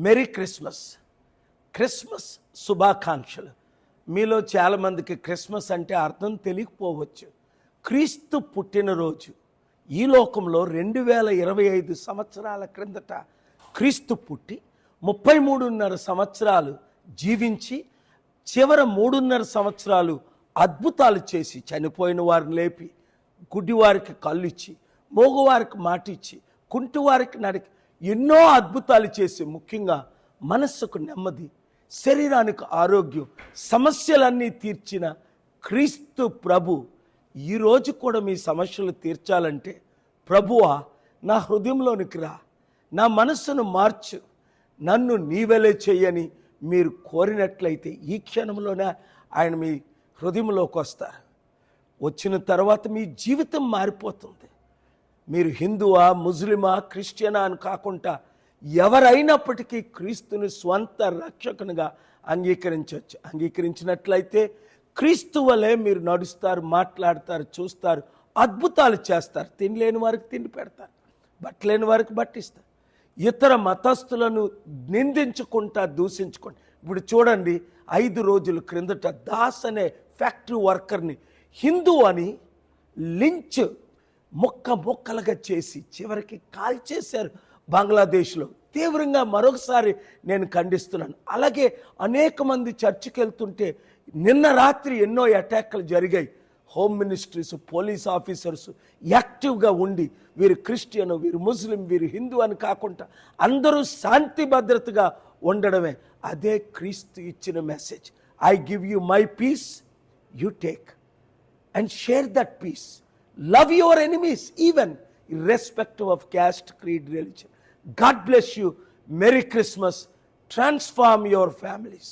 Merry Christmas. Christmas శుభాకాంక్షలు. మీలో చాలామందికి క్రిస్మస్ అంటే అర్థం తెలియకపోవచ్చు. క్రీస్తు పుట్టినరోజు ఈ లోకంలో 2025 సంవత్సరాల క్రిందట క్రీస్తు పుట్టి 33.5 సంవత్సరాలు జీవించి చివర 3.5 సంవత్సరాలు అద్భుతాలు చేసి చనిపోయిన వారిని లేపి, గుడ్డివారికి కళ్ళు ఇచ్చి, మోగవారికి మాట ఇచ్చి, కుంటివారికి నడికి ఎన్నో అద్భుతాలు చేసి, ముఖ్యంగా మనస్సుకు నెమ్మది, శరీరానికి ఆరోగ్యం, సమస్యలన్నీ తీర్చిన క్రీస్తు ప్రభు ఈరోజు కూడా మీ సమస్యలు తీర్చాలంటే, ప్రభువా నా హృదయంలోనికి రా, నా మనస్సును మార్చు, నన్ను నీవెలే చెయ్యని మీరు కోరినట్లయితే ఈ క్షణంలోనే ఆయన మీ హృదయంలోకి వస్తారు. వచ్చిన తర్వాత మీ జీవితం మారిపోతుంది. మీరు హిందువా, ముస్లిమా, క్రిస్టియనా అని కాకుండా ఎవరైనప్పటికీ క్రీస్తుని స్వంత రక్షకునిగా అంగీకరించవచ్చు. అంగీకరించినట్లయితే క్రీస్తు వలె మీరు నడుస్తారు, మాట్లాడతారు, చూస్తారు, అద్భుతాలు చేస్తారు. తినలేని వారికి తిండి పెడతారు, బట్టలేని వారికి బట్టిస్తారు, ఇతర మతస్థులను నిందించుకుంటా, దూషించుకుంటా. ఇప్పుడు చూడండి, 5 రోజుల క్రిందట దాస్ అనే ఫ్యాక్టరీ వర్కర్ని హిందూ అని లించ్ ముక్కలుగా చేసి చివరికి కాల్చేశారు బంగ్లాదేశ్లో. తీవ్రంగా మరొకసారి నేను ఖండిస్తున్నాను. అలాగే అనేక మంది చర్చికి వెళ్తుంటే నిన్న రాత్రి ఎన్నో అటాక్లు జరిగాయి. హోమ్ మినిస్ట్రీస్, పోలీస్ ఆఫీసర్స్ యాక్టివ్గా ఉండి వీరు క్రిస్టియన్, వీరు ముస్లిం, వీరు హిందూ అని కాకుండా అందరూ శాంతి భద్రతగా ఉండడమే. అదే క్రీస్తు ఇచ్చిన message. I give you my peace, you take and share that peace. Love your enemies even irrespective of caste, creed, religion. God bless you. Merry Christmas. Transform your families.